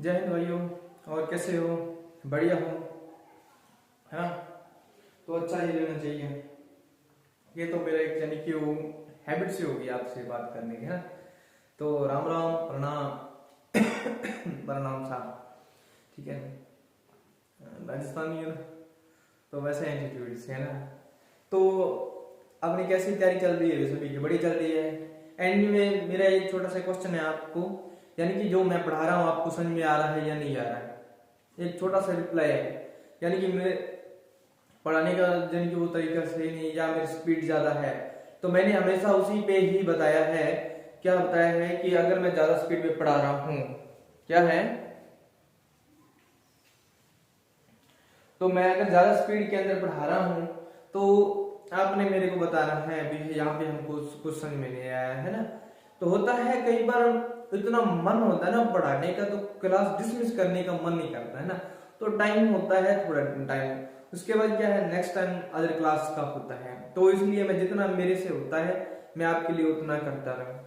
जय हिंद भाइयों। और कैसे हो? बढ़िया हो? हाँ, तो अच्छा ही रहना चाहिए। ये तो मेरा एक यानी कि वो हैबिट सी होगी आपसे बात करने की, है ना। तो राम राम, प्रणाम। प्रणाम साहब। ठीक है, राजस्थानी है ना, तो वैसे एटीट्यूड से, है ना। तो अपनी कैसी तैयारी चल रही है? सभी की बड़ी चल रही है। एंड में मेरा एक छोटा सा क्वेश्चन है आपको, यानी कि जो मैं पढ़ा रहा हूँ आपको समझ में आ रहा है या नहीं आ रहा है? एक छोटा सा रिप्लाई है, यानी कि मेरे पढ़ाने का यानी कि वो तरीका सही नहीं या मेरी स्पीड ज्यादा है, तो मैंने हमेशा उसी पे ही बताया है। क्या बताया है कि अगर मैं ज्यादा स्पीड में पढ़ा रहा हूँ, क्या है, तो मैं अगर ज्यादा स्पीड के अंदर पढ़ा रहा हूँ तो आपने मेरे को बताना है अभी यहाँ पे हमको कुछ समझ में नहीं आया है ना। तो होता है कई बार इतना मन होता है ना पढ़ाने का, तो क्लास डिसमिस करने का मन नहीं करता है ना। तो टाइम होता है थोड़ा टाइम, उसके बाद क्या है, नेक्स्ट टाइम अदर क्लास का होता है। तो इसलिए मैं जितना मेरे से होता है मैं आपके लिए उतना करता रहूं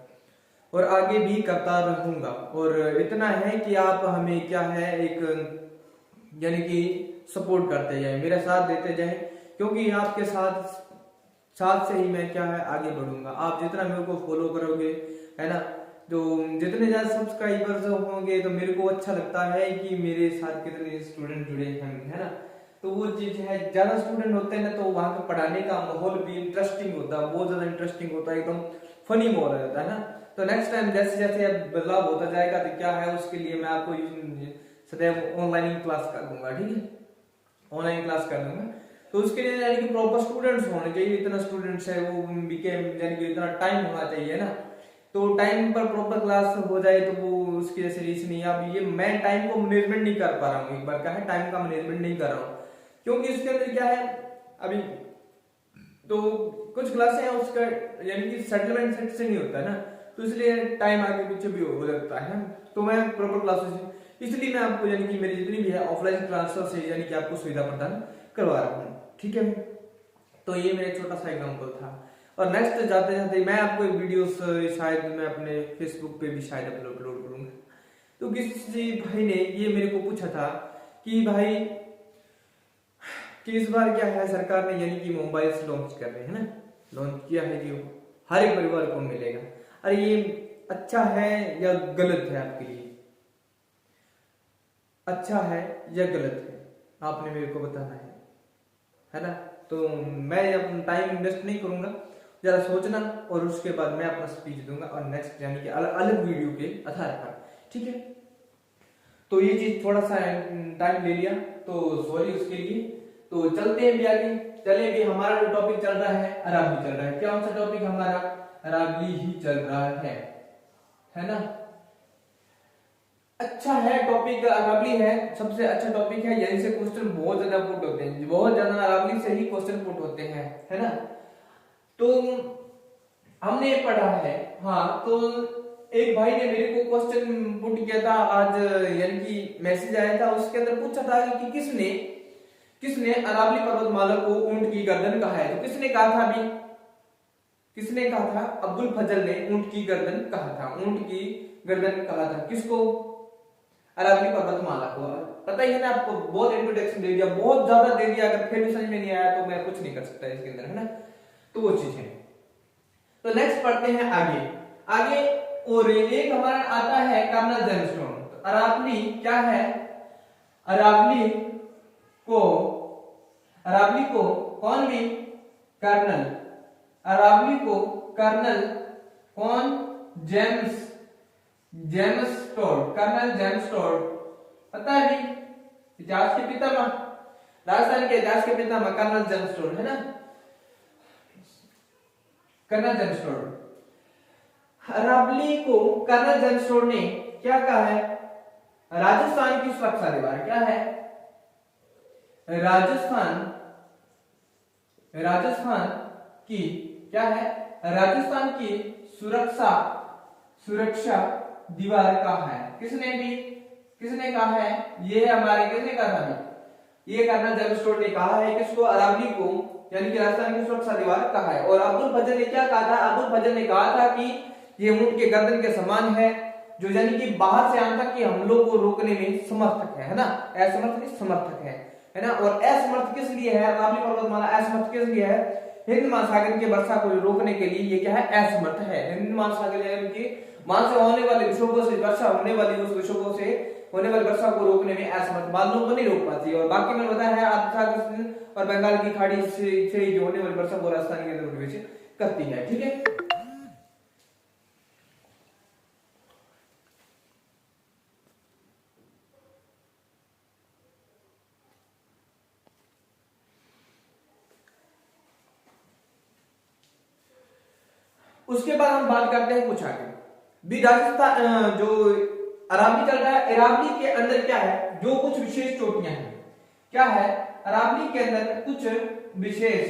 और आगे भी करता रहूंगा। और इतना है कि आप हमें क्या है एक यानी कि सपोर्ट करते जाए, मेरा साथ देते जाए, क्योंकि आपके साथ साथ से ही मैं क्या है आगे बढ़ूंगा। आप जितना मेरे को फॉलो करोगे, है ना, तो जितने ज्यादा सब्सक्राइबर्स होंगे तो मेरे को अच्छा लगता है कि मेरे साथ कितने स्टूडेंट जुड़े हैं, है ना। तो वो चीज है, ज्यादा स्टूडेंट होते हैं ना तो वहां पे पढ़ाने का माहौल भी इंटरेस्टिंग होता है, बहुत ज्यादा इंटरेस्टिंग होता है, एकदम फनी माहौल रहता है ना। तो नेक्स्ट टाइम जैसे जैसे बदलाव होता जाएगा तो क्या है, उसके लिए मैं आपको सदैव ऑनलाइन क्लास कर दूंगा, ठीक है, ऑनलाइन क्लास कर दूंगा। तो उसके लिए यानी कि प्रॉपर स्टूडेंट्स होने चाहिए, इतना स्टूडेंट्स है वो बिकेम यानी कि इतना टाइम होना चाहिए ना। तो टाइम पर प्रॉपर क्लास हो जाए तो वो उसकी जैसे रीच नहीं। अब ये मैं टाइम को मैनेजमेंट नहीं कर पा रहा हूँ, एक बार क्या है टाइम का मैनेजमेंट नहीं कर रहा हूँ, क्योंकि उसके अंदर क्या है अभी, तो कुछ क्लासें हैं उसका यानी कि सेटलमेंट सेट से नहीं होता है ना, तो इसलिए टाइम आगे पीछे भी हो जाता है। तो मैं प्रॉपर क्लासेस इसलिए मैं आपको यानी कि मेरी जितनी भी है ऑफलाइन क्लासेस से यानी कि आपको सुविधा प्रदान करवा रहा हूँ, ठीक है। तो ये मेरा छोटा सा एग्जाम्पल था। और नेक्स्ट जाते जाते मैं आपको एक वीडियो शायद मैं अपने फेसबुक पे भी शायद अपलोड करूंगा। तो किसी भाई ने ये मेरे को पूछा था कि भाई कि इस बार क्या है सरकार ने यानी कि मोबाइल्स लॉन्च कर रहे हैं ना, लॉन्च किया है जो हर एक परिवार को मिलेगा। अरे ये अच्छा है या गलत है आपके लिए? अच्छा है या गलत है, आपने मेरे को बताना है ना। तो मैं अपना टाइम इन्वेस्ट नहीं करूंगा, जरा सोचना और उसके बाद मैं अपना स्पीच दूंगा और नेक्स्ट यानी कि अलग वीडियो के आधार पर, ठीक है। तो ये चीज थोड़ा सा टाइम ले लिया, तो सॉरी उसके लिए। तो चलते हैं भी आगे, चले भी। हमारा जो टॉपिक चल रहा है अरावली चल रहा है। क्या सा टॉपिक हमारा? अरावली ही चल रहा है ना। अच्छा है टॉपिक, अरावली है सबसे अच्छा टॉपिक है, यहीं से क्वेश्चन बहुत ज्यादा पुट होते हैं, बहुत ज्यादा अरावली से ही क्वेश्चन पुट होते हैं, है ना। तो हमने ये पढ़ा है, हाँ। तो एक भाई ने मेरे को क्वेश्चन पुट किया था आज, यानी कि मैसेज आया था, उसके अंदर पूछा था कि किसने किसने अरावली पर्वतमाला को ऊंट की गर्दन कहा है। तो किसने कहा था अभी? किसने कहा था? अब्दुल फजल ने ऊंट की गर्दन कहा था। ऊंट की गर्दन कहा था किसको? अरावली पर्वतमाला को। पता ही है ना आपको, बहुत इंट्रोडक्शन दे दिया, बहुत ज्यादा दे दिया, अगर फिर भी समझ में नहीं आया तो मैं कुछ नहीं कर सकता इसके अंदर, है ना। तो वो चीज है। तो नेक्स्ट पढ़ते हैं आगे आगे। और एक हमारा आता है कर्नल जेमस्टोन। तो अरावली क्या है? अरावली को अरावली को कौन भी? कर्नल। अरावली को कर्नल कौन? James James Tod, colonel James Tod. पता है भी, इतिहास के पितामह, राजस्थान के इतिहास के पितामह कर्नल जेम्स टोड, है ना, कर्नल जेम्स टोड। अरावली को कर्नल जेम्स टोड ने क्या कहा है? राजस्थान की सुरक्षा दीवार। क्या है? राजस्थान राजस्थान की क्या है? राजस्थान की सुरक्षा सुरक्षा दीवार कहा है। किसने कहा है? ये हमारे किसने कहा था? ये कर्नल जेम्स टोड ने कहा है। किसको? अरावली को यानी कि राजस्थान की सुरक्षा दीवार कहा है। और अब्दुल फजल ने क्या कहा था? अब्दुल फजल ने कहा था कि ये ऊंट के गर्दन के समान है जो यानी कि बाहर से आतंक के हमलों को रोकने में समर्थक है ना, असमर्थ नहीं समर्थक है ना। और असमर्थ किस लिए है, अरावली पर्वतमाला असमर्थ किस लिए है, हिंद महासागर के वर्षा को रोकने के लिए ये क्या है, असमर्थ है। हिंद महासागर यानी कि वहां से होने वाले विक्षोभों से वर्षा होने वाली, उस विक्षोभों से होने वाली वर्षा को रोकने में असमर्थ, बादलों को नहीं रोक पाती। और बाकी मैंने बताया है अरब सागर और बंगाल की खाड़ी से जो होने वाली वर्षा को राजस्थान के अंदर प्रवेश करती है, ठीक है। उसके बाद हम बात करते हैं कुछ आगे भी, राजस्थान जो अरावली चल रहा है, अरावली के अंदर क्या है, जो कुछ विशेष चोटियां हैं, क्या है, अरावली के अंदर कुछ विशेष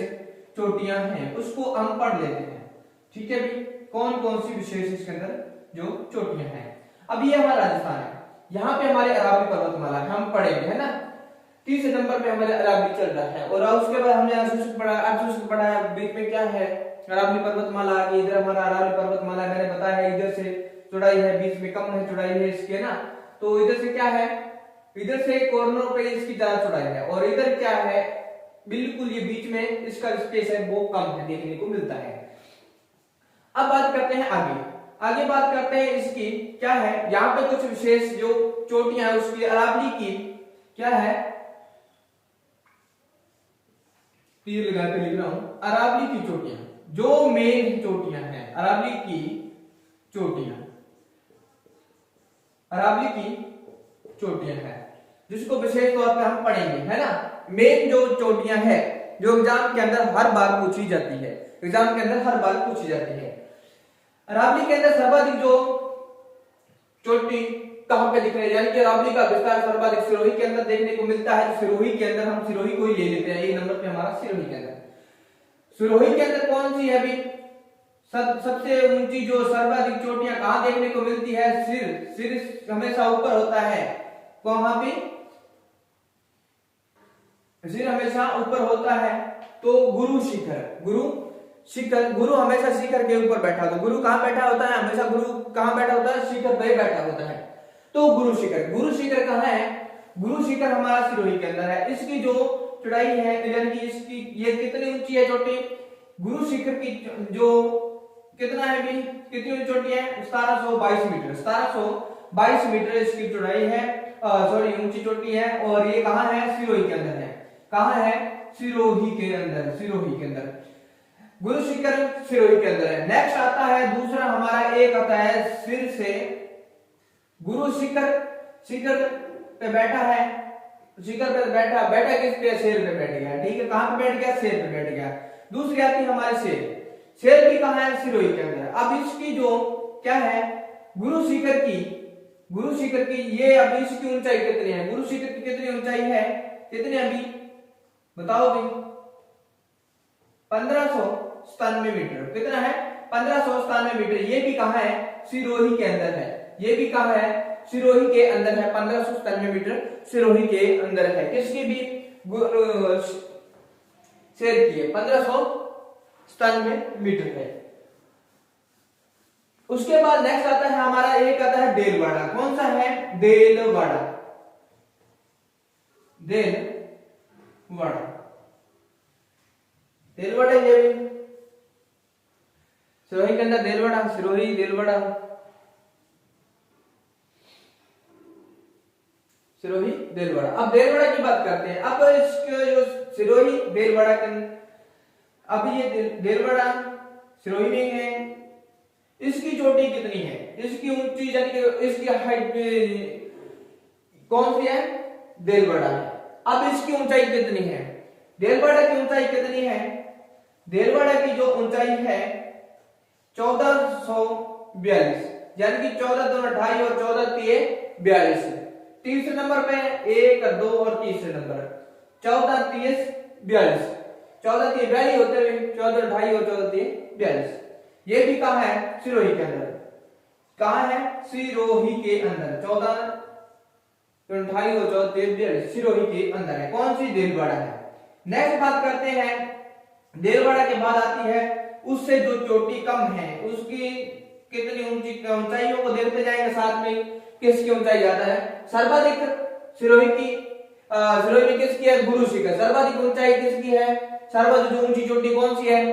चोटियां हैं, उसको हम पढ़ लेते हैं, ठीक है भी। कौन कौन सी विशेष इसके अंदर जो चोटियां हैं। अब ये हमारा राजस्थान है, यहाँ पे हमारे अरावली पर्वतमाला हम पढ़ेंगे, है ना। 30 नंबर पे हमारे अरावली चल रहा है। और उसके बाद हमने अर्धशुष्क पढ़ा, अर्धशुष्क पढ़ा है, बीच में क्या है, अरावली पर्वतमाला आ गई, इधर हमारा अरावली पर्वतमाला मैंने बताया है, इधर से चौड़ाई है, बीच में कम है चौड़ाई है इसके ना, तो इधर से क्या है, इधर से कॉर्नर पे इसकी ज्यादा चौड़ाई है, और इधर क्या है, बिल्कुल ये बीच में इसका स्पेस है वो कम है, देखने को मिलता है। अब बात करते हैं आगे बात करते हैं इसकी, क्या है, यहाँ पे कुछ विशेष जो चोटियां है उसकी, अरावली की क्या है, तीर लगा के लिख रहा हूं, अरावली की चोटियां जो मेन चोटियां हैं, अरावली की चोटियां, अरावली की चोटियां हैं, जिसको विशेष तौर पे हम पढ़ेंगे, है ना। मेन जो चोटियां हैं जो एग्जाम के अंदर हर बार पूछी जाती है, एग्जाम के अंदर हर बार पूछी जाती है। अरावली के अंदर सर्वाधिक जो चोटी कहां पे दिख रही है, यानी कि अरावली का विस्तार सर्वाधिक सिरोही के अंदर देखने को मिलता है। सिरोही के अंदर हम सिरोही को ही ले लेते हैं, एक नंबर पे हमारा सिरोही के अंदर, सिरोही के अंदर कौन सी है भी, सबसे ऊंची जो सर्वाधिक चोटियां कहां देखने को मिलती है, सिर हमेशा ऊपर होता है, वहां भी सिर हमेशा ऊपर होता है, तो गुरु शिखर, गुरु हमेशा शिखर के ऊपर बैठा होता है। गुरु कहां बैठा होता है, हमेशा गुरु कहां बैठा होता है, शिखर पे बैठा होता है, तो गुरु शिखर कहां है, गुरु शिखर हमारा सिरोही के अंदर है। इसकी जो चौड़ाई है, यानी कि इसकी ये कितनी ऊंची है चोटी, गुरु शिखर की जो कितना है भी, कितनी चोटी है, 1722 मीटर, 1722 मीटर इसकी चौड़ाई है, सॉरी ऊंची चोटी है। और ये कहां है, सिरोही के अंदर है, कहां है, सिरोही के अंदर गुरु शिखर सिरोही के अंदर है। नेक्स्ट आता है दूसरा हमारा, एक आता है सिर से, गुरु शिखर पे बैठा है, शिखर पे बैठा किस पे, शेर पे बैठ गया, ठीक है, कहां पे बैठ गया, शेर पे बैठ गया। दूसरी आती है हमारे शेर भी कहां है, सिरोही के अंदर। अब इसकी जो क्या है, गुरु शिखर की ये अभी इसकी ऊंचाई कितनी है, गुरु शिखर की कितनी ऊंचाई है, कितनी अभी बताओ भी, 1597 मीटर, कितना है, 1597 मीटर। ये भी कहां है, सिरोही के अंदर है, ये भी कहां है, सिरोही के अंदर है, 1597 मीटर सिरोही के अंदर है। किसकी भी, शेर की है, 1597 मीटर है। उसके बाद नेक्स्ट आता है हमारा, एक आता है देलवाड़ा, कौन सा है, देलवाड़ा ये भी सिरोही के अंदर, देलवाड़ा सिरोही देलवाड़ा। अब देलवाड़ा की बात करते हैं। अब इसके जो सिरोही देलवाड़ा के, अब ये देलवाड़ा सिरोही में है, इसकी चोटी कितनी है, इसकी ऊंची यानी कि इसकी हाइट कौन सी है, देलवाड़ा है। अब इसकी ऊंचाई कितनी है, देलवाड़ा की ऊंचाई कितनी है, देलवाड़ा की जो ऊंचाई है 1442, यानी कि 14 दूना 2.5 और 14 तिये 42। तीसरे नंबर पे 1 2 और तीसरे नंबर 14 30 42, 14 तिये 42 होते हुए 14 2.5 और 14 तिये 42। ये भी कहां है, सिरोही के अंदर, कहां है, सिरोही के अंदर, 14 2.5 और 14 तिये 42 सिरोही के अंदर है। कौन सी, देलवाड़ा है। नेक्स्ट बात करते हैं, देलवाड़ा के बाद आती है उससे जो चोटी कम है, उसकी कितनी ऊंचाइयों को देखते जाएंगे साथ में, किसकी ऊंचाई ज्यादा है। सर्वाधिक सिरोही की सिरोही में किसकी है, गुरु शिखर। सर्वाधिक ऊंचाई किसकी है, सर्वाधिक जो ऊंची चोटी कौन सी है,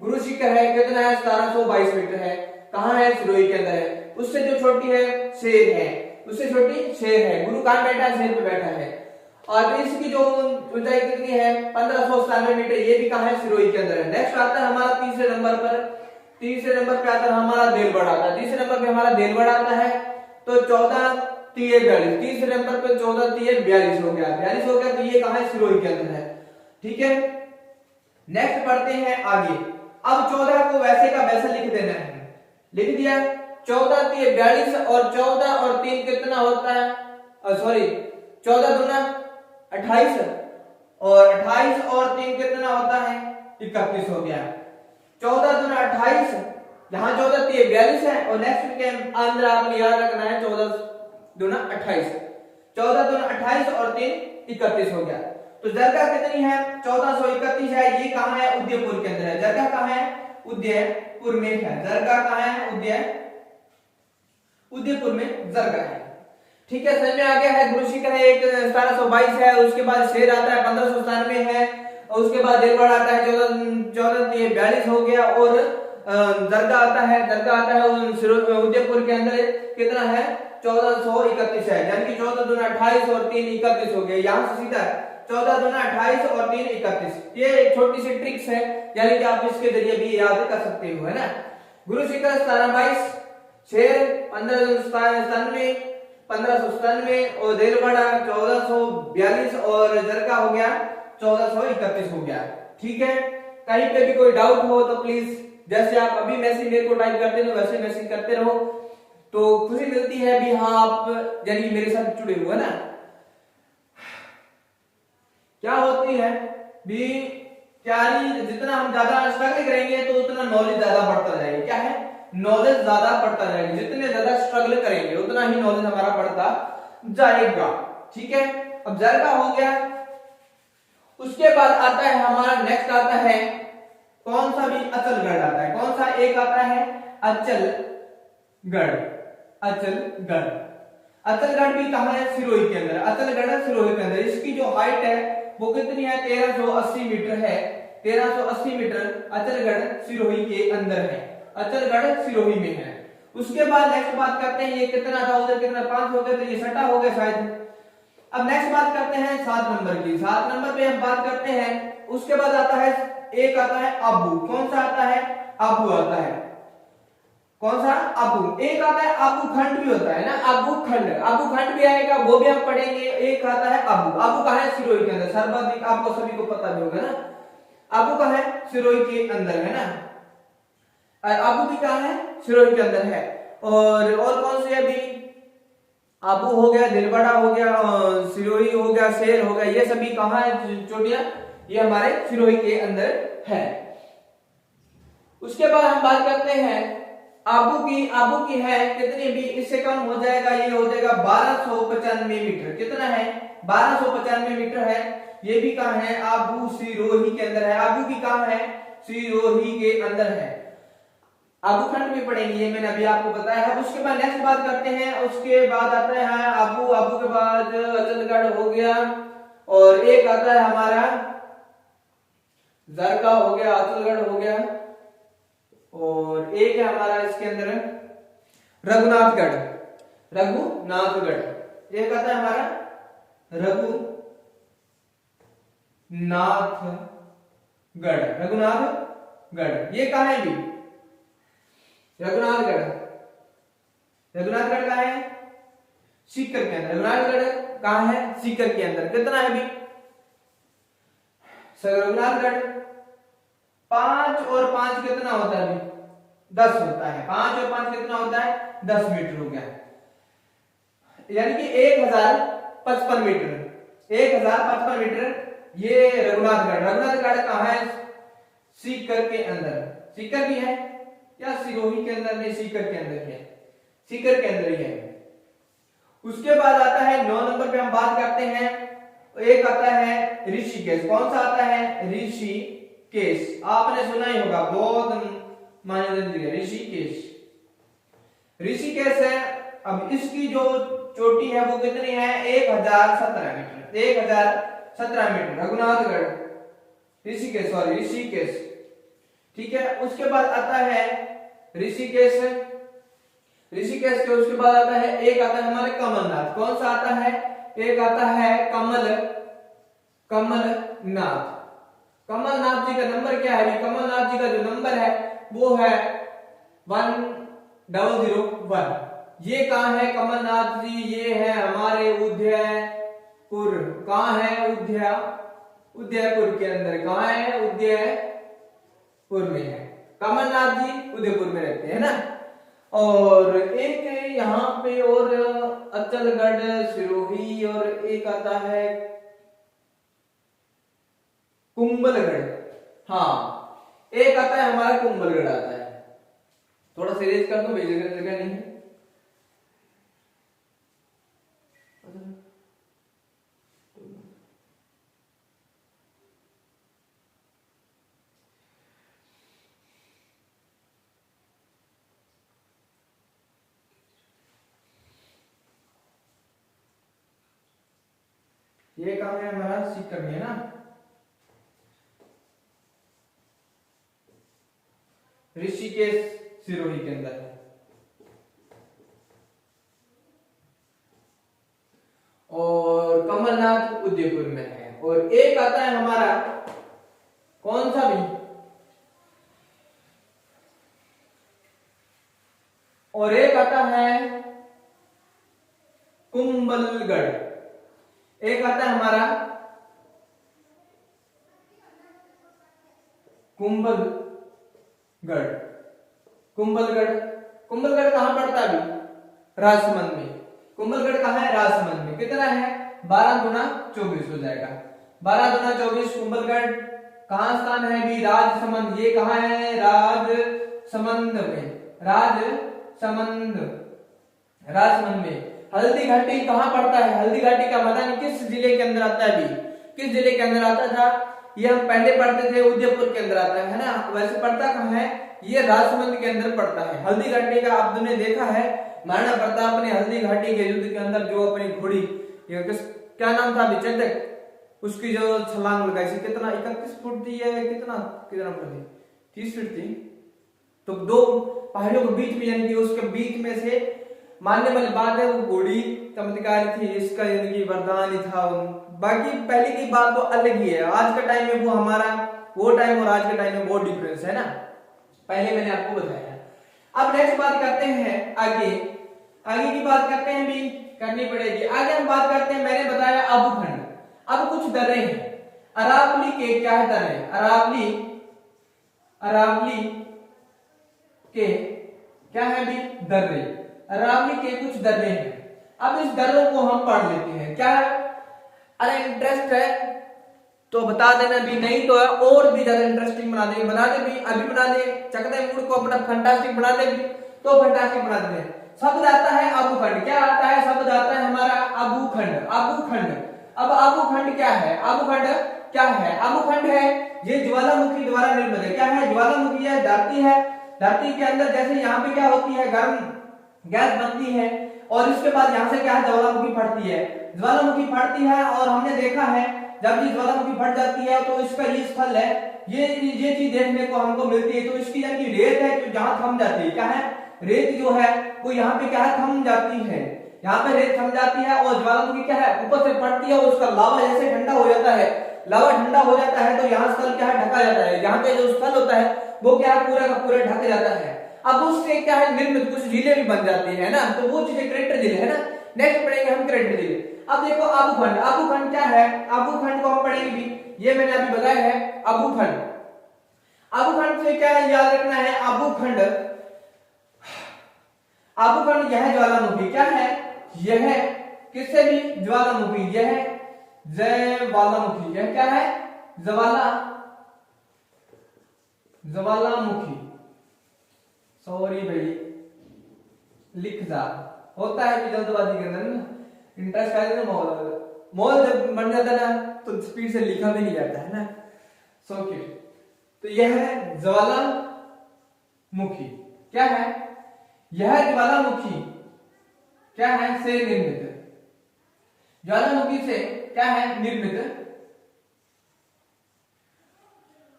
गुरु शिखर है। कितना है, 1722 मीटर है। कहाँ है, सिरोही के अंदर है। उससे जो छोटी है शेर है, उससे छोटी शेर है। गुरु कहाँ बैठा है, शेर पे बैठा है। और इसकी जो ऊंचाई कितनी है, 1597 मीटर। ये भी कहाँ है, सिरोही के अंदर है। नेक्स्ट आता है हमारा तीसरे नंबर पर, तीसरे नंबर पे आता है हमारा देलबड़ा आता है। तीसरे नंबर पे हमारा देलबड़ा आता है। तो 14 3 42, तीसरे नंबर पे 14 3 42 हो गया, 42 हो गया। तो ये कहाँ है, सिरोही के अंदर है। ठीक है, नेक्स्ट पढ़ते हैं आगे। अब 14 को वैसे का वैसा लिख देना है। लिख दिया, 14 3 42 और 14 और 3 कितना होता है, सॉरी 14 दूना 28 और 28 और 3 कितना होता है, 31 हो गया। 14 दूना 28, यहाँ 14 3 42 है और नेक्स्ट के अंदर आपने याद रखना है 14 दूना 28, 14 दूना 28 और 3 31 हो गया। तो जरगा कितनी है, 1431 है। ये कहाँ है, उदयपुर के अंदर है। जरगा कहाँ है, उदयपुर में है। जरगा कहाँ है, उदयपुर में जरगा है। ठीक है, समझ में आ गया है। गुरु शिखर है, एक 1722 है। उसके बाद शेर आता है 1597 है। और उसके बाद देलबड़ा आता है 14 42 हो गया। और दरगाह आता है उदयपुर के अंदर कितना है, 1431 है। यानी कि 14 दूना 28 और 3 31 हो गया। यहाँ से सीधा 14 दूना 28 और 3 31। ये एक छोटी सी ट्रिक्स है, यानी कि आप इसके जरिए भी याद कर सकते हो, है ना। गुरु शिखर 1722, शेर 1597 और देलबड़ा 1442 और जरगा हो गया 1431 हो गया। ठीक है, कहीं पे भी कोई डाउट हो तो प्लीज, जैसे आप अभी मैसेज मेरे को टाइप करते हो वैसे मैसेज करते रहो, तो खुशी मिलती है भी हाँ आप यानी मेरे साथ जुड़े हुए ना। क्या होती है भी तैयारी, जितना हम ज्यादा स्ट्रगल करेंगे तो उतना नॉलेज ज्यादा बढ़ता जाएगा। क्या है, नॉलेज ज्यादा बढ़ता जाएगा। जितने ज्यादा स्ट्रगल करेंगे उतना ही नॉलेज हमारा बढ़ता जाएगा। ठीक है, अब जरगा हो गया। उसके बाद आता है हमारा नेक्स्ट आता है कौन सा भी, अचलगढ़ आता है। कौन सा, एक आता है अचलगढ़। अचलगढ़ भी कहाँ है, सिरोही के अंदर। अचलगढ़ सिरोही के अंदर। इसकी जो हाइट है वो कितनी है, 1380 मीटर है। 1380 मीटर अचलगढ़ सिरोही के अंदर है। अचलगढ़ सिरोही में है। उसके बाद नेक्स्ट बात करते हैं, ये कितना था, उधर कितना 5 हो गया, तो ये 6 हो गया शायद। अब नेक्स्ट बात करते हैं 7 नंबर की। 7 नंबर पे हम बात करते हैं। उसके बाद आता है एक आता है आबू। कौन सा आता है, आबू आता है। कौन सा, आबू। एक आता है आबू खंड भी होता है ना, आबू खंड। आबू खंड भी आएगा, वो भी हम पढ़ेंगे। एक आता है आबू। आबू कहाँ है, सिरोही के अंदर। सर्वाधिक आपको सभी को पता भी होगा ना, आबू कहाँ है, सिरोही के अंदर है ना। आबू भी कहाँ है, सिरोही के अंदर है। और कौन सी है अभी, आबू हो गया, देलबड़ा हो गया, सिरोही हो गया, शेर हो गया। ये सभी कहाँ है चोटियां, ये हमारे सिरोही के अंदर है। उसके बाद हम बात करते हैं आबू की। आबू की है कितनी भी, इससे कम हो जाएगा, ये हो जाएगा 1295 मीटर। कितना है, 1295 मीटर है। ये भी कहाँ है, आबू सिरोही के अंदर है। आबू भी कहाँ है, सिरोही के अंदर है। आबू खंड में पढ़ेंगे, ये मैंने अभी आपको बताया है। उसके बाद नेक्स्ट बात करते हैं। उसके बाद आता है आबू। आबू के बाद अचलगढ़ हो गया और एक आता है हमारा जरगा हो गया, अचलगढ़ हो गया और एक है हमारा इसके अंदर रघुनाथगढ़। रघुनाथगढ़ एक आता है हमारा रघुनाथगढ़। ये कहाँ है भी, रघुनाथगढ़ कहाँ है, सीकर के अंदर। रघुनाथगढ़ कहाँ है, सीकर के अंदर। कितना है भी, रघुनाथगढ़ 5 और 5 कितना होता है अभी, 10 होता है। 5 और 5 कितना होता है, 10 मीटर हो गया। यानी कि 1055 मीटर। 1055 मीटर ये रघुनाथगढ़ कहाँ है, सीकर के अंदर। सीकर भी है या सिरोही के अंदर, नहीं सीकर के अंदर है, सीकर के अंदर ही है। उसके बाद आता है 9 नंबर पे हम बात करते हैं, एक आता है ऋषिकेश। कौन सा आता है, ऋषिकेश। आपने सुना ही होगा, बहुत मान्यता ऋषिकेश। ऋषिकेश है। अब इसकी जो चोटी है वो कितनी है, 1017 metre, 1017 metre Raghunathgarh, Rishikesh, sorry Rishikesh, ठीक है। उसके बाद आता है ऋषिकेश, ऋषिकेश के उसके बाद आता है, एक आता है हमारे कमलनाथ। कौन सा आता है, एक आता है कमलनाथ। कमलनाथ जी का नंबर क्या है, कमलनाथ जी का जो नंबर है वो है 1001। ये कहाँ है कमलनाथ जी, ये है हमारे उदयपुर। कहाँ है, उदयपुर के अंदर, कहाँ है, उदयपुर में है। कमलनाथ जी उदयपुर में रहते हैं ना। और एक यहाँ पे और अचलगढ़, सिरोही, और एक आता है कुंभलगढ़। हाँ, एक आता है हमारा कुंभलगढ़ आता है। थोड़ा सीरियस कर दो भाई, जगह जगह नहीं है। ये कहाँ है हमारा, सीकर में है ना। ऋषिकेश सिरोही के अंदर है। और कमलनाथ उदयपुर में है। और एक आता है हमारा कौन सा भी, और एक आता है कुंभलगढ़, एक आता है हमारा कुंभलगढ़। कुंभलगढ़ कहां पड़ता है अभी, राजसमंद में। कुंभलगढ़ कहां है, राजसमंद में। कितना है, 12 गुना 24 हो जाएगा। 12 गुना 24 कुंभलगढ़। कहां स्थान है अभी, राजसमंद। ये कहां है, राजसमंद में, राजसमंद में। हल्दी घाटी कहां पड़ता है, हल्दी घाटी का मैदान किस जिले के अंदर आता है अभी, किस जिले के अंदर आता था, ये हम पहले पढ़ते थे उदयपुर के अंदर आता है ना। वैसे पड़ता कहां है, ये राजसमंद के अंदर पड़ता है। हल्दी घाटी का आपने देखा है, महाराणा प्रताप ने हल्दी घाटी के युद्ध के अंदर जो अपनी घोड़ी, क्या नाम था अभी, चंदक, उसकी जो छलांग लगाई थी, कितना 31 फुट थी है, कितना फुट थी, 30 फीट थी। तो दो पहाड़ियों के बीच में, यानी कि उसके बीच में से, मानने वाली बात है वो घोड़ी चमत्कारी थी, इसका यानी कि वरदान ही था। बाकी पहले की बात तो अलग ही है। आज का टाइम में वो हमारा, वो टाइम और आज के टाइम में बहुत डिफरेंस है ना, पहले मैंने आपको बताया। अब नेक्स्ट बात करते हैं आगे की बात करते हैं, भी करनी पड़ेगी। आगे हम बात करते हैं, मैंने बताया अबूखंड। अब कुछ दर्रे हैं अरावली के, क्या है दर्रे, अरावली के क्या है भी, दर्रे, अरावली के कुछ दर्रे हैं। अब इस दर्रों को हम पढ़ लेते हैं। क्या है, अरे इंटरेस्ट है तो बता देना भी, नहीं तो है और भी ज्यादा इंटरेस्टिंग बना देंगे, बना दे भी, अभी बना दे, चकदे मूड को अपना फंटास्टिक बना दे भी, तो फंटास्टिक बना दे। शब्द आता है अबूखंड, क्या आता है, शब्द आता है हमारा अबूखंड। अब अबूखंड क्या है, अबूखंड क्या है, अबूखंड है ये ज्वालामुखी द्वारा निर्मित है। क्या है, ज्वालामुखी है, धरती के अंदर जैसे यहाँ पे क्या होती है, गर्म गैस बनती है, और इसके बाद यहाँ से क्या है, ज्वालामुखी फटती है, और हमने देखा है जब ये ज्वालामुखी फट जाती है तो इसका ये स्थल है, ये चीज देखने को हमको मिलती है। तो इसकी यानी रेत है जो जहां थम जाती है, क्या है, रेत जो है वो यहाँ पे क्या है, थम जाती है, यहाँ पे रेत थम जाती है, और ज्वालामुखी क्या है, ऊपर से फटती है, और उसका लावा जैसे ठंडा हो जाता है, तो यहाँ स्थल क्या है, ढका जाता है। यहाँ पे जो स्थल होता है वो क्या है, पूरा का पूरा ढक जाता है। अब उससे क्या है, निर्मित कुछ जिले भी बन जाती है ना, तो वो चीजें क्रेटर जिले है ना। नेक्स्ट पढ़ेंगे हम क्रेटर जिले। अब देखो अबूखंड क्या है, अबूखंड को हम पढ़ेंगे भी, ये मैंने अभी बताया है अबूखंड से क्या है, याद रखना है, अबूखंड यह ज्वालामुखी क्या है, यह किससे भी ज्वालामुखी, यह ज्वालामुखी, यह क्या है, ज्वालामुखी, सॉरी भाई लिख जा, होता है कि जल्दबाजी के अंदर ना इंटरेस्ट आ जाता है, मॉल जब बन जाता है ना तो स्पीड से लिखा भी नहीं जाता है ना, सो क्यों। तो यह है ज्वालामुखी, क्या है, यह ज्वालामुखी क्या है से निर्मित, ज्वालामुखी से क्या है निर्मित,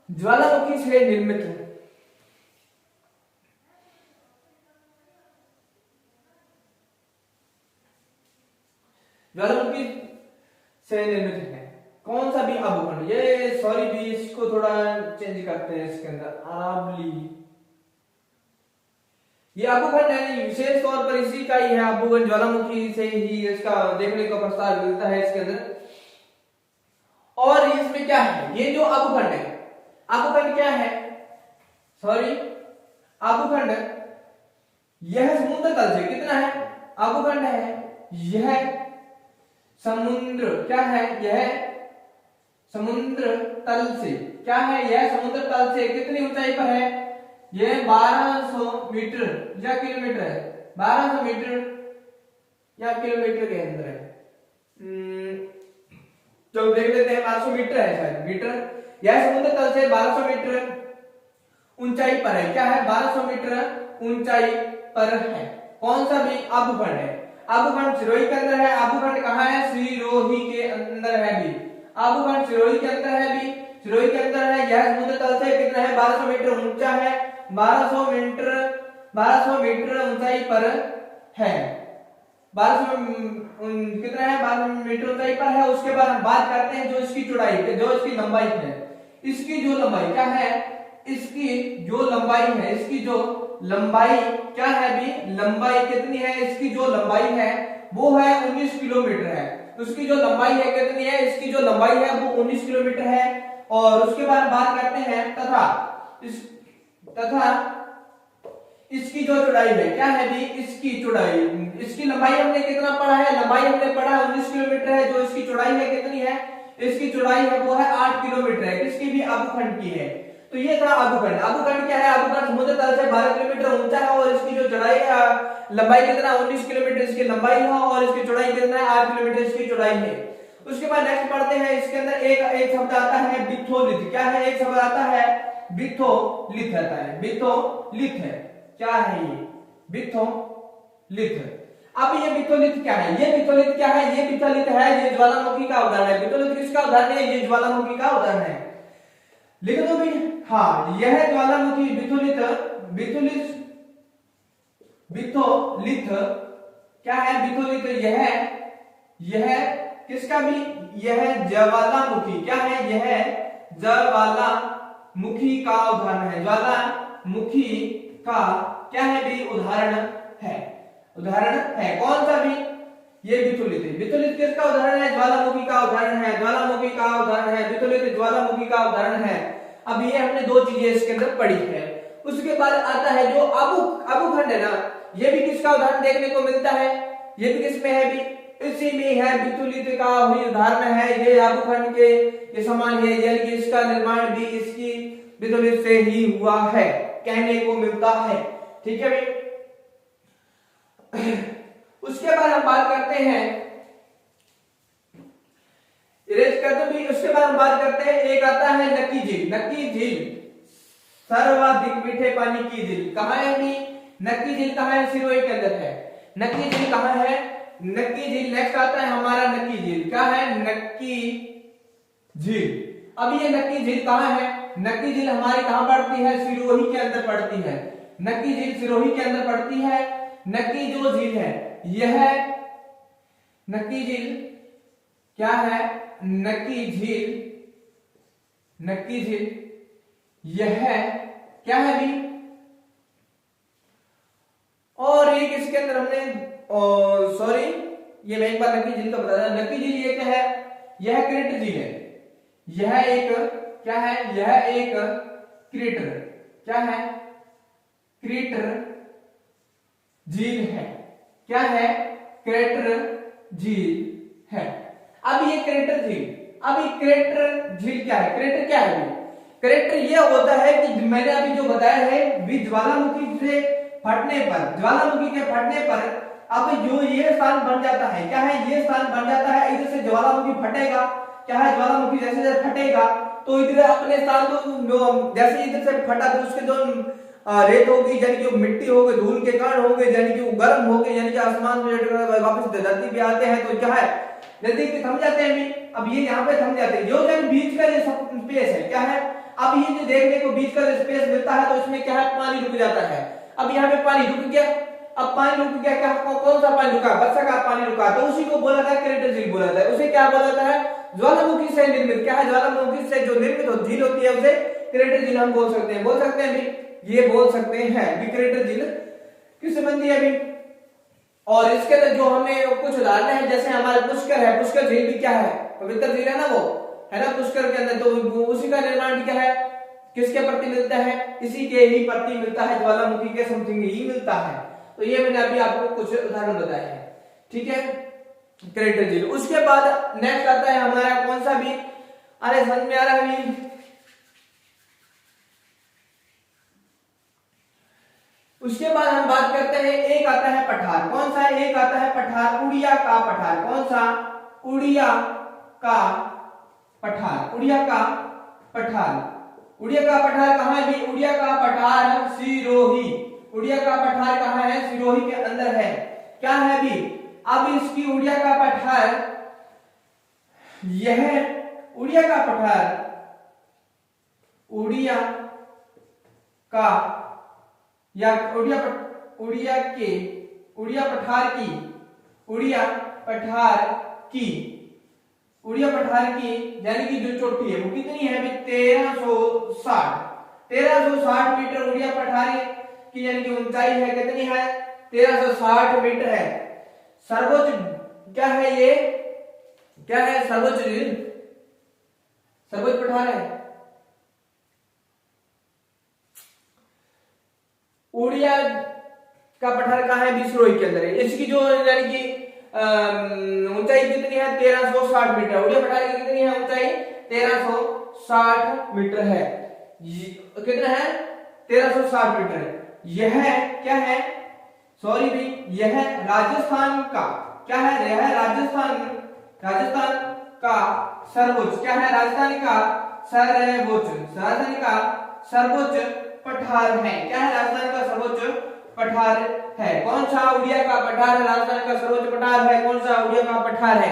ज्वालामुखी से निर्मित ज्वालामुखी से निर्मित है कौन सा भी अबुखंड, ये सॉरी भी इसको थोड़ा चेंज करते हैं इसके अंदर आबली, ये अबुखंड है विशेष तौर पर इसी का ही है, अबुखंड ज्वालामुखी से ही इसका देखने का प्रस्ताव मिलता है इसके अंदर। और इसमें क्या है, ये जो अबुखंड है, अबुखंड क्या है, सॉरी अबुखंड यह समुद्र तल से कितना है, अबुखंड है यह समुद्र क्या है, यह समुद्र तल से क्या है, यह समुद्र तल से कितनी ऊंचाई पर है, यह 1200 मीटर या किलोमीटर है, 1200 मीटर या किलोमीटर के अंदर है, चलो देख लेते हैं, 1200 मीटर है शायद, मीटर, यह समुद्र तल से 1200 मीटर ऊंचाई पर है, क्या है 1200 मीटर ऊंचाई पर है, कौन सा भी अबुखंड है, अबुखंड सिरोही के अंदर है, अबुखंड कहाँ है, सिरोही के अंदर है भी, अबुखंड सिरोही के अंदर है भी, सिरोही के अंदर है, यह समुद्र तल से कितना है 1200 मीटर ऊंचा है, 1200 मीटर ऊंचाई पर है, 1200 कितना है 1200 मीटर ऊंचाई पर है। उसके बाद हम बात करते हैं जो इसकी चौड़ाई, जो इसकी लंबाई है, इसकी जो लंबाई क्या है, इसकी जो लंबाई है, इसकी जो लंबाई क्या है भी, लंबाई कितनी है, इसकी जो लंबाई है वो है 19 किलोमीटर है, उसकी जो लंबाई है कितनी है, इसकी जो लंबाई है वो 19 किलोमीटर है। और उसके बाद बात करते हैं तथा इसकी जो चौड़ाई है क्या है भी, इसकी चौड़ाई, इसकी लंबाई हमने कितना पढ़ा है, लंबाई हमने पढ़ा 19 किलोमीटर है, जो इसकी चौड़ाई है कितनी है, इसकी चौड़ाई है वो है 8 किलोमीटर है, किसकी भी अबुखंड की है। तो ये था अबुखंड, अबुखंड क्या है, अबुखंड समुद्र तल से 12 किलोमीटर ऊंचा है और इसकी जो चौड़ाई है, लंबाई कितना 19 किलोमीटर इसकी लंबाई है और इसकी चौड़ाई कितना है 8 किलोमीटर इसकी चौड़ाई है। उसके बाद नेक्स्ट पढ़ते हैं, इसके अंदर एक शब्द आता है बिथोलिथ, क्या है, एक शब्द आता है बिथोलिथ, आता है बिथोलिथ है, क्या है ये बिथोलिथ। अब ये बिथोलिथ क्या है, ये बिथोलिथ क्या है, ये बिथोलिथ है, ये ज्वालामुखी का उदाहरण है, बिथोलिथ किसका उदाहरण है, ये ज्वालामुखी का उदाहरण है, लिख दो भाई, हाँ यह ज्वालामुखी बिथोलिथ क्या है, बिथोलिथ यह किसका भी, यह ज्वालामुखी क्या है, यह ज्वालामुखी का उदाहरण है, ज्वालामुखी का क्या है भी उदाहरण है, कौन सा भी, ये बिथोलिथ है, बिथोलिथ किसका उदाहरण है, ज्वालामुखी का उदाहरण है, ज्वालामुखी का उदाहरण है, बिथोलिथ ज्वालामुखी का उदाहरण है। अब ये हमने दो चीजें इसके अंदर पढ़ी है। उसके बाद आता है जो अबुखंड है ना, ये भी किसका उदाहरण देखने को मिलता है, ये भी किसमें है भी, इसी में है, बिथोलिथ का ही उदाहरण है, ये अबुखंड के ये समान है, यानी कि इसका निर्माण भी इसकी बिथोलिथ से ही हुआ है, कहने को मिलता है, ठीक है भाई। उसके बाद हम बात करते हैं, इरेज कर दो भी, उसके बाद हम बात करते हैं, एक आता है नक्की झील, नक्की झील सर्वाधिक मीठे पानी की झील, कहां है भी, नक्की झील कहां है, सिरोही के अंदर है, नक्की झील कहां है, नक्की झील। नेक्स्ट आता है हमारा नक्की झील, क्या है, नक्की झील। अब ये नक्की झील कहां है, नक्की झील हमारी कहां पड़ती है, सिरोही के अंदर पड़ती है, नक्की झील सिरोही के अंदर पड़ती है। नक्की जो झील है, यह नक्की झील क्या है, नक्की झील यह क्या है भी, और एक इसके अंदर हमने सॉरी ये मैं एक बार नक्की झील का बता रहा, नक्की झील ये क्या है, यह क्रेटर झील है, यह एक क्या है, यह एक क्रेटर क्या है, क्रेटर झील है, क्या है, क्रेटर झील है। अब ये क्रेटर झील, अब ये क्रेटर झील क्या है, क्रेटर क्या है, क्रेटर ये होता है कि मैंने अभी जो बताया है, ज्वालामुखी से फटने पर, ज्वालामुखी के फटने पर अब जो ये स्थान बन जाता है, क्या है, ये स्थान बन जाता है, इधर से ज्वालामुखी फटेगा, क्या है, ज्वालामुखी जैसे जैसे फटेगा तो इधर अपने स्थान को जैसे इधर से फटा तो उसके जो रेत होगी यानी कि वो मिट्टी हो गई, धूल के कण हो गए यानी कि वो गर्म हो गए, यानी कि आसमान में वापस धरती पे आते हैं तो क्या है, नदी पे थम जाते हैं अभी। अब ये यहाँ पे थम जाते हैं, जो यानी बीच का जो स्पेस है क्या है, अब ये जो देखने को बीच का जो स्पेस मिलता है तो इसमें क्या है, पानी रुक जाता है। अब यहाँ पे पानी रुक गया, अब पानी रुक गया, क्या कौन सा पानी रुका, वर्षा का पानी रुका, तो उसी को बोला था क्रेटर झील बोला था। उसे क्या बोला जाता है, ज्वालामुखी से निर्मित, क्या है, ज्वालामुखी से जो निर्मित झील होती है उसे क्रेटर झील हम बोल सकते हैं। बोल सकते हैं अभी, ये बोल सकते हैं भी क्रेटर झील किस संबंधी है अभी। और इसके अंदर जो हमें कुछ उदाहरण है, जैसे हमारे पुष्कर है, पुष्कर झील भी क्या है, पवित्र झील है ना, वो है ना पुष्कर के अंदर, तो उसी का निर्माण भी क्या है, किसके प्रति मिलता है, इसी के ही प्रति मिलता है, ज्वालामुखी के समथिंग ही मिलता है। तो ये मैंने अभी आपको कुछ उदाहरण बताए हैं, ठीक है, क्रेटर झील। उसके बाद नेक्स्ट आता है हमारा कौन सा भी, अरे समझ में आ रहा है अभी। उसके बाद हम बात करते हैं, एक आता है पठार, कौन सा, एक आता है पठार, उड़िया का पठार, कौन सा, उड़िया का पठार, उड़िया का पठार। उड़िया का पठार कहाँ है भी, उड़िया का पठार सिरोही, उड़िया का पठार कहाँ है, सिरोही के अंदर है, क्या है भी। अब इसकी उड़िया का पठार, यह उड़िया का पठार, उड़िया का या उड़िया के, उड़िया पठार की, उड़िया पठार की, उड़िया पठार की यानी कि जो चोटी है वो कितनी है, 1360 मीटर उड़िया पठार की यानी कि ऊंचाई है, कितनी है, 1360 मीटर है। सर्वोच्च क्या है ये, क्या है, सर्वोच्च झील, सर्वोच्च पठार है। उड़िया का पठार कहाँ है, सिरोही के अंदर है। इसकी जो यानी कि ऊंचाई कितनी है, 1360 मीटर, उड़िया पठार की कितनी है ऊंचाई, 1360 मीटर है, कितना है, 1360 मीटर। यह क्या है, सॉरी भाई, यह राजस्थान का क्या है, यह राजस्थान का सर्वोच्च, क्या है, राजस्थान का सर्वोच्च पठार है, क्या है, राजस्थान का सर्वोच्च पठार है। कौन सा, उड़िया का पठार है, राजस्थान का सर्वोच्च पठार है, कौन सा, उड़िया का पठार है,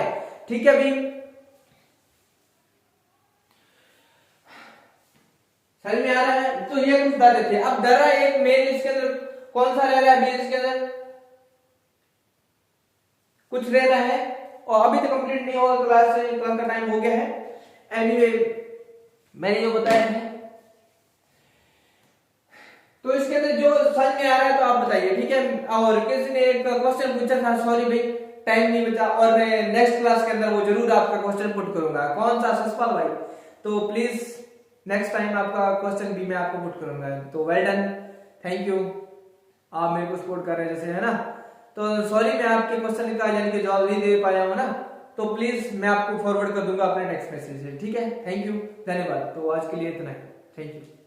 ठीक है भी, समझ में आ रहा है। तो ये कुछ बातें थी। अब दर्रा एक मेन इसके अंदर कौन सा रह रहा है, बीच के अंदर कुछ रह रहा है और अभी तक कंप्लीट नहीं हुआ, क्लास का टाइम हो गया है। एनीवे मैंने जो बताया है तो इसके अंदर जो समझ में आ रहा है तो आप बताइए, ठीक है। और किसी ने एक क्वेश्चन पूछा था, सॉरी भाई टाइम नहीं बचा, और मैं नेक्स्ट क्लास के अंदर वो जरूर आपका क्वेश्चन पुट करूंगा, कौन सा, ससपाल भाई, तो प्लीज नेक्स्ट टाइम आपका क्वेश्चन भी मैं आपको पुट करूंगा। तो वेल डन, थैंक यू, आप मेरे को सपोर्ट कर रहे हैं जैसे, है ना। तो सॉरी मैं आपके क्वेश्चन का यानी कि जवाब नहीं दे पाया हूं ना, तो प्लीज मैं आपको फॉरवर्ड कर दूंगा अपने टेक्स्ट मैसेज से, ठीक है। थैंक यू, धन्यवाद। तो आज के लिए इतना ही, थैंक यू।